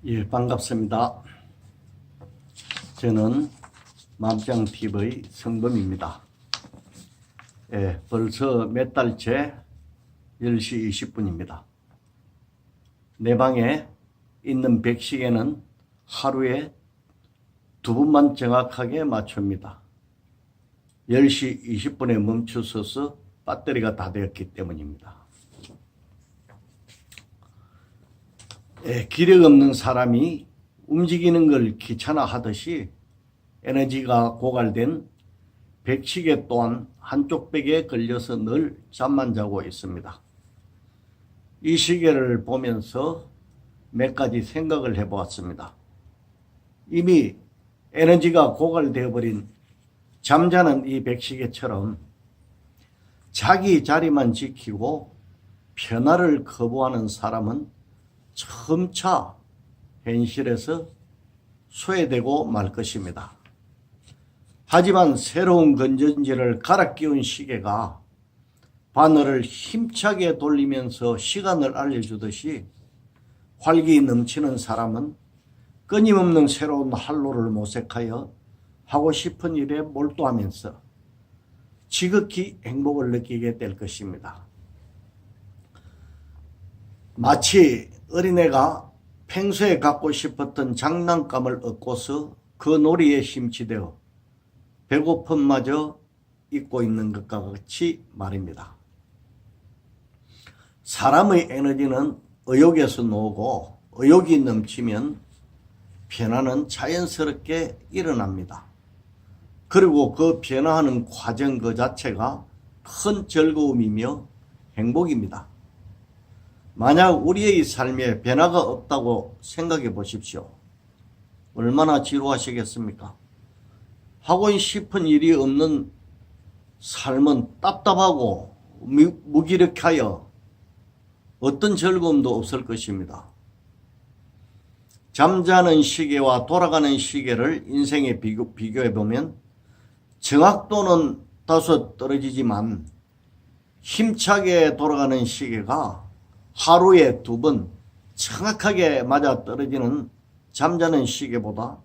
예, 반갑습니다. 저는 맘짱TV 성범입니다. 예, 벌써 몇 달째 10시 20분입니다. 내 방에 있는 백시계는 하루에 2번만 정확하게 맞춥니다. 10시 20분에 멈추어서 배터리가 다 되었기 때문입니다. 기력 없는 사람이 움직이는 걸 귀찮아 하듯이 에너지가 고갈된 백시계 또한 한쪽 벽에 걸려서 늘 잠만 자고 있습니다. 이 시계를 보면서 몇 가지 생각을 해보았습니다. 이미 에너지가 고갈되어 버린 잠자는 이 백시계처럼 자기 자리만 지키고 변화를 거부하는 사람은 점차 현실에서 소외되고 말 것입니다. 하지만 새로운 건전지를 갈아 끼운 시계가 바늘을 힘차게 돌리면서 시간을 알려주듯이 활기 넘치는 사람은 끊임없는 새로운 활로를 모색하여 하고 싶은 일에 몰두하면서 지극히 행복을 느끼게 될 것입니다. 마치 어린애가 평소에 갖고 싶었던 장난감을 얻고서 그 놀이에 심취되어 배고픔마저 잊고 있는 것과 같이 말입니다. 사람의 에너지는 의욕에서 나오고 의욕이 넘치면 변화는 자연스럽게 일어납니다. 그리고 그 변화하는 과정 그 자체가 큰 즐거움이며 행복입니다. 만약 우리의 삶에 변화가 없다고 생각해 보십시오. 얼마나 지루하시겠습니까? 하고 싶은 일이 없는 삶은 답답하고 무기력하여 어떤 즐거움도 없을 것입니다. 잠자는 시계와 돌아가는 시계를 인생에 비교해 보면 정확도는 다소 떨어지지만 힘차게 돌아가는 시계가 하루에 2번 정확하게 맞아 떨어지는 잠자는 시계보다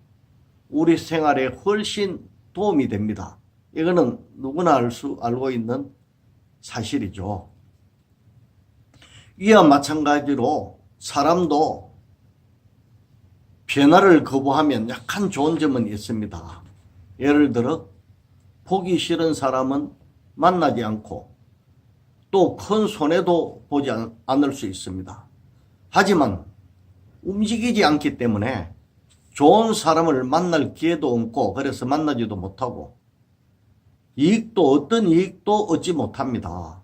우리 생활에 훨씬 도움이 됩니다. 이거는 누구나 알고 있는 사실이죠. 이와 마찬가지로 사람도 변화를 거부하면 약간 좋은 점은 있습니다. 예를 들어 보기 싫은 사람은 만나지 않고 또 큰 손해도 보지 않을 수 있습니다. 하지만 움직이지 않기 때문에 좋은 사람을 만날 기회도 없고 그래서 만나지도 못하고 어떤 이익도 얻지 못합니다.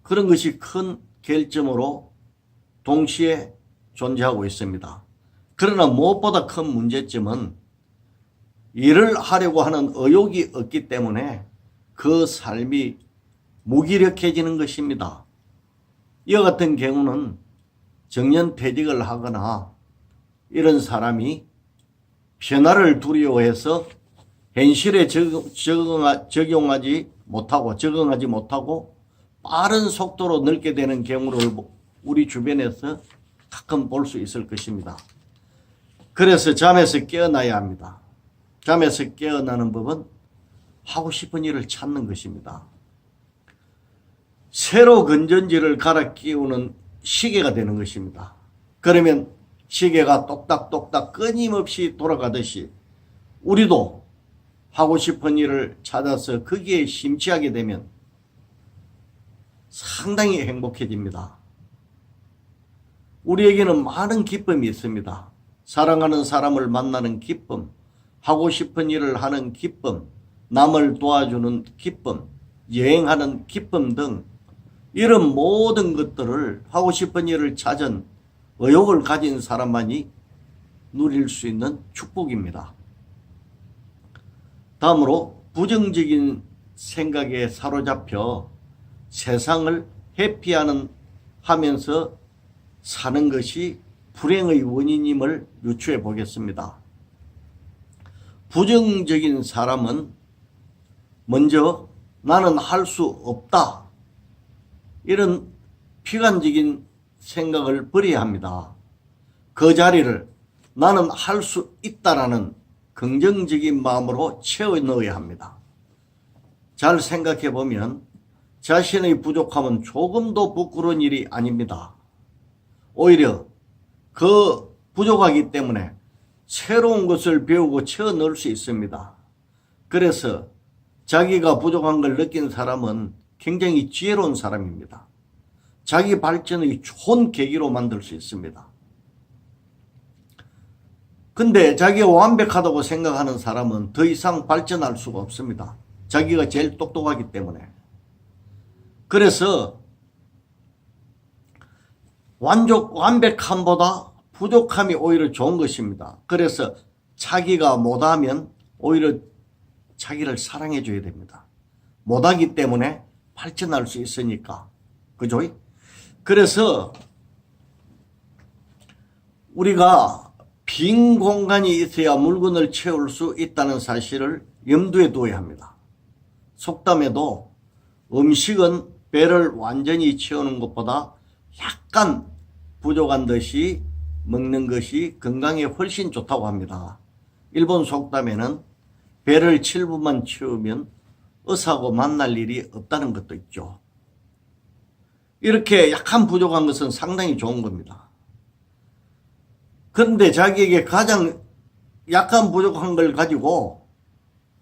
그런 것이 큰 결점으로 동시에 존재하고 있습니다. 그러나 무엇보다 큰 문제점은 일을 하려고 하는 의욕이 없기 때문에 그 삶이 무기력해지는 것입니다. 이와 같은 경우는 정년퇴직을 하거나 이런 사람이 변화를 두려워해서 현실에 적응하지 못하고 빠른 속도로 늙게 되는 경우를 우리 주변에서 가끔 볼 수 있을 것입니다. 그래서 잠에서 깨어나야 합니다. 잠에서 깨어나는 법은 하고 싶은 일을 찾는 것입니다. 새로 건전지를 갈아 끼우는 시계가 되는 것입니다. 그러면 시계가 똑딱똑딱 끊임없이 돌아가듯이 우리도 하고 싶은 일을 찾아서 거기에 심취하게 되면 상당히 행복해집니다. 우리에게는 많은 기쁨이 있습니다. 사랑하는 사람을 만나는 기쁨, 하고 싶은 일을 하는 기쁨, 남을 도와주는 기쁨, 여행하는 기쁨 등 이런 모든 것들을 하고 싶은 일을 찾은 의욕을 가진 사람만이 누릴 수 있는 축복입니다. 다음으로 부정적인 생각에 사로잡혀 세상을 하면서 사는 것이 불행의 원인임을 유추해 보겠습니다. 부정적인 사람은 먼저 나는 할 수 없다, 이런 비관적인 생각을 버려야 합니다. 그 자리를 나는 할 수 있다라는 긍정적인 마음으로 채워 넣어야 합니다. 잘 생각해 보면 자신의 부족함은 조금도 부끄러운 일이 아닙니다. 오히려 그 부족하기 때문에 새로운 것을 배우고 채워 넣을 수 있습니다. 그래서 자기가 부족한 걸 느낀 사람은 굉장히 지혜로운 사람입니다. 자기 발전의 좋은 계기로 만들 수 있습니다. 근데 자기가 완벽하다고 생각하는 사람은 더 이상 발전할 수가 없습니다. 자기가 제일 똑똑하기 때문에. 그래서 완벽함보다 부족함이 오히려 좋은 것입니다. 그래서 자기가 못하면 오히려 자기를 사랑해 줘야 됩니다. 못하기 때문에 발전할 수 있으니까. 그죠? 그래서 우리가 빈 공간이 있어야 물건을 채울 수 있다는 사실을 염두에 두어야 합니다. 속담에도 음식은 배를 완전히 채우는 것보다 약간 부족한 듯이 먹는 것이 건강에 훨씬 좋다고 합니다. 일본 속담에는 배를 7분만 채우면 어사하고 만날 일이 없다는 것도 있죠. 이렇게 약간 부족한 것은 상당히 좋은 겁니다. 그런데 자기에게 가장 약간 부족한 걸 가지고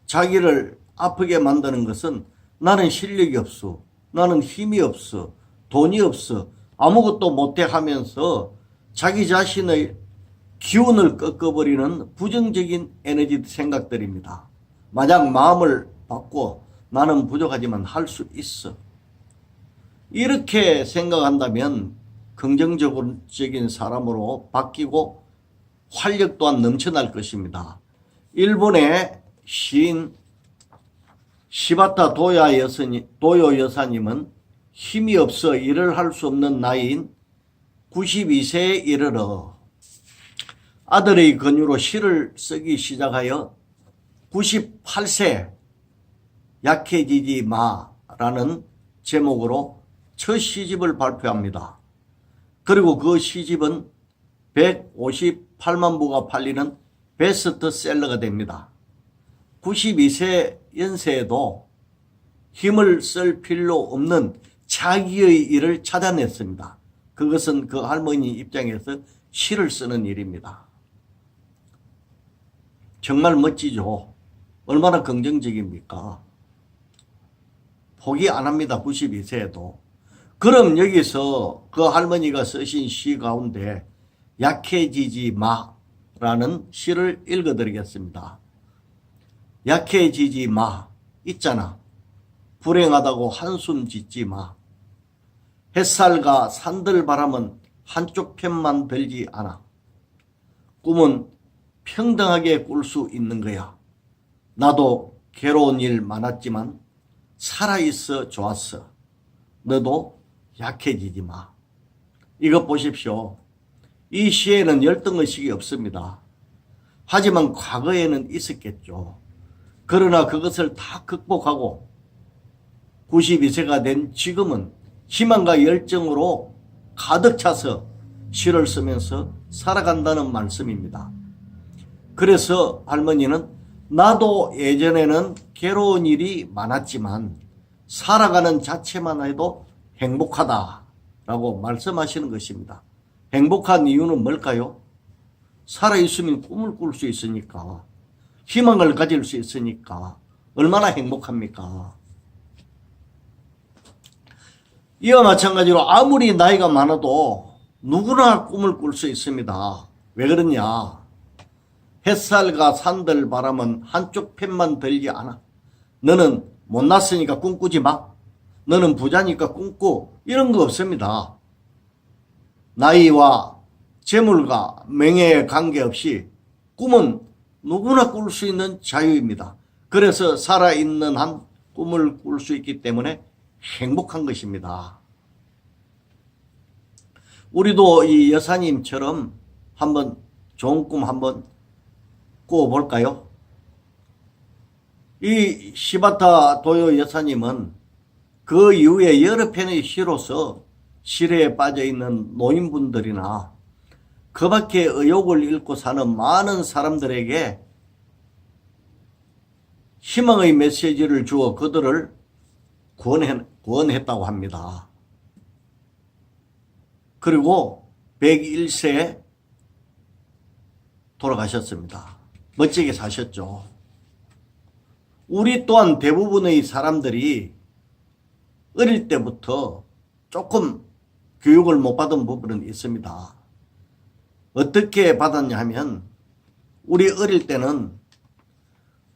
자기를 아프게 만드는 것은 나는 실력이 없어, 나는 힘이 없어, 돈이 없어, 아무것도 못해 하면서 자기 자신의 기운을 꺾어버리는 부정적인 에너지 생각들입니다. 만약 마음을 바꿔 나는 부족하지만 할 수 있어, 이렇게 생각한다면 긍정적인 사람으로 바뀌고 활력 또한 넘쳐날 것입니다. 일본의 시인 시바타 도요 여사님은 힘이 없어 일을 할 수 없는 나이인 92세에 이르러 아들의 권유로 시를 쓰기 시작하여 98세 약해지지 마라는 제목으로 첫 시집을 발표합니다. 그리고 그 시집은 158만 부가 팔리는 베스트셀러가 됩니다. 92세 연세에도 힘을 쓸 필요 없는 자기의 일을 찾아냈습니다. 그것은 그 할머니 입장에서 시를 쓰는 일입니다. 정말 멋지죠. 얼마나 긍정적입니까? 포기 안 합니다. 92세에도. 그럼 여기서 그 할머니가 쓰신 시 가운데 약해지지 마라는 시를 읽어드리겠습니다. 약해지지 마 있잖아. 불행하다고 한숨 짓지 마. 햇살과 산들바람은 한쪽 편만 들지 않아. 꿈은 평등하게 꿀 수 있는 거야. 나도 괴로운 일 많았지만 살아있어 좋았어. 너도 약해지지 마. 이것 보십시오. 이 시에는 열등의식이 없습니다. 하지만 과거에는 있었겠죠. 그러나 그것을 다 극복하고 92세가 된 지금은 희망과 열정으로 가득 차서 시를 쓰면서 살아간다는 말씀입니다. 그래서 할머니는 나도 예전에는 괴로운 일이 많았지만 살아가는 자체만 해도 행복하다라고 말씀하시는 것입니다. 행복한 이유는 뭘까요? 살아있으면 꿈을 꿀 수 있으니까, 희망을 가질 수 있으니까 얼마나 행복합니까? 이와 마찬가지로 아무리 나이가 많아도 누구나 꿈을 꿀 수 있습니다. 왜 그러냐? 햇살과 산들 바람은 한쪽 편만 들지 않아. 너는 못났으니까 꿈꾸지 마. 너는 부자니까 꿈꾸. 이런 거 없습니다. 나이와 재물과 명예에 관계없이 꿈은 누구나 꿀 수 있는 자유입니다. 그래서 살아있는 한 꿈을 꿀 수 있기 때문에 행복한 것입니다. 우리도 이 여사님처럼 한번 좋은 꿈 한번 꾸어볼까요? 이 시바타 도요 여사님은 그 이후에 여러 편의 시로서 시래에 빠져있는 노인분들이나 그 밖에 의욕을 잃고 사는 많은 사람들에게 희망의 메시지를 주어 그들을 구원했다고 합니다. 그리고 101세에 돌아가셨습니다. 멋지게 사셨죠. 우리 또한 대부분의 사람들이 어릴 때부터 조금 교육을 못 받은 부분은 있습니다. 어떻게 받았냐 하면 우리 어릴 때는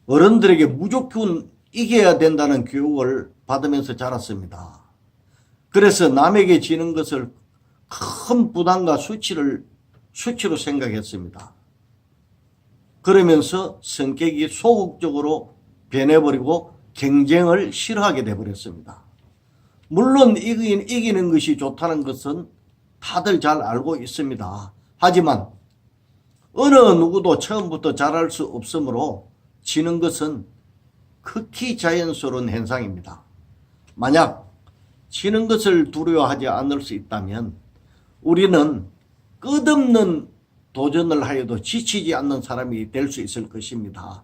어른들에게 무조건 이겨야 된다는 교육을 받으면서 자랐습니다. 그래서 남에게 지는 것을 큰 부담과 수치로 생각했습니다. 그러면서 성격이 소극적으로 변해버리고 경쟁을 싫어하게 되어버렸습니다. 물론 이기는 것이 좋다는 것은 다들 잘 알고 있습니다. 하지만 어느 누구도 처음부터 잘할 수 없으므로 지는 것은 극히 자연스러운 현상입니다. 만약 지는 것을 두려워하지 않을 수 있다면 우리는 끝없는 도전을 하여도 지치지 않는 사람이 될 수 있을 것입니다.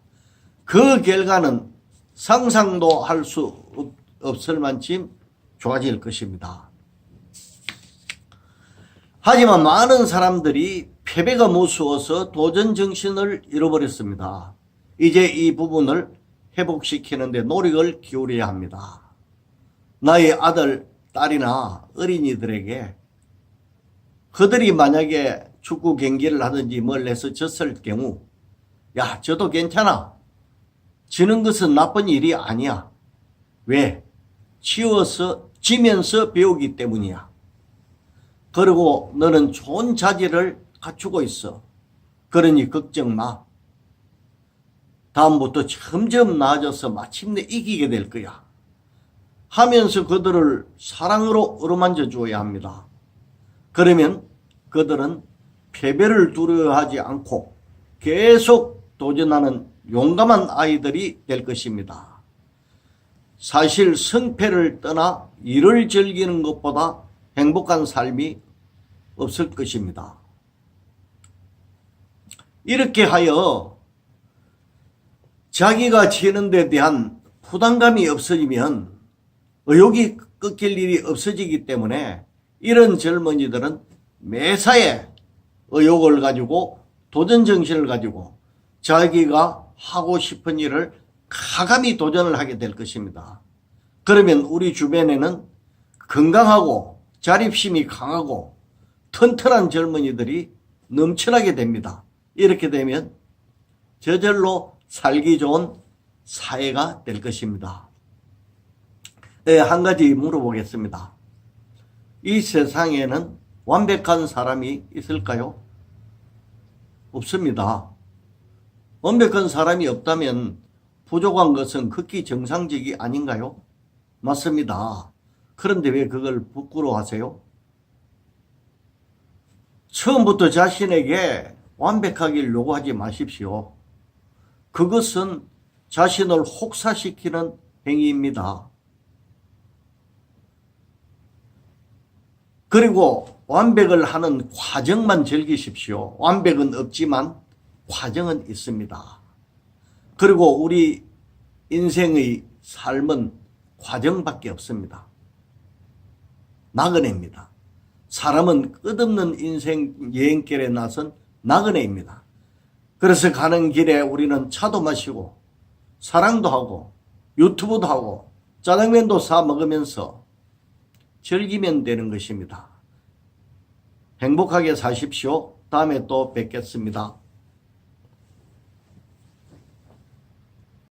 그 결과는 상상도 할 수 없을 만큼 좋아질 것입니다. 하지만 많은 사람들이 패배가 무서워서 도전 정신을 잃어버렸습니다. 이제 이 부분을 회복시키는 데 노력을 기울여야 합니다. 나의 아들, 딸이나 어린이들에게 그들이 만약에 축구 경기를 하든지 뭘 해서 졌을 경우 야, 저도 괜찮아. 지는 것은 나쁜 일이 아니야. 왜? 지면서 배우기 때문이야. 그리고 너는 좋은 자질을 갖추고 있어. 그러니 걱정 마. 다음부터 점점 나아져서 마침내 이기게 될 거야. 하면서 그들을 사랑으로 어루만져 주어야 합니다. 그러면 그들은 패배를 두려워하지 않고 계속 도전하는 용감한 아이들이 될 것입니다. 사실 성패를 떠나 일을 즐기는 것보다 행복한 삶이 없을 것입니다. 이렇게 하여 자기가 지는 데 대한 부담감이 없어지면 의욕이 꺾일 일이 없어지기 때문에 이런 젊은이들은 매사에 의욕을 가지고 도전정신을 가지고 자기가 하고 싶은 일을 가감히 도전을 하게 될 것입니다. 그러면 우리 주변에는 건강하고 자립심이 강하고 튼튼한 젊은이들이 넘쳐나게 됩니다. 이렇게 되면 저절로 살기 좋은 사회가 될 것입니다. 네, 한 가지 물어보겠습니다. 이 세상에는 완벽한 사람이 있을까요? 없습니다. 완벽한 사람이 없다면 부족한 것은 극히 정상적이 아닌가요? 맞습니다. 그런데 왜 그걸 부끄러워하세요? 처음부터 자신에게 완벽하길 요구하지 마십시오. 그것은 자신을 혹사시키는 행위입니다. 그리고 완벽을 하는 과정만 즐기십시오. 완벽은 없지만 과정은 있습니다. 그리고 우리 인생의 삶은 과정밖에 없습니다. 나그네입니다. 사람은 끝없는 인생 여행길에 나선 나그네입니다. 그래서 가는 길에 우리는 차도 마시고 사랑도 하고 유튜브도 하고 짜장면도 사 먹으면서 즐기면 되는 것입니다. 행복하게 사십시오. 다음에 또 뵙겠습니다.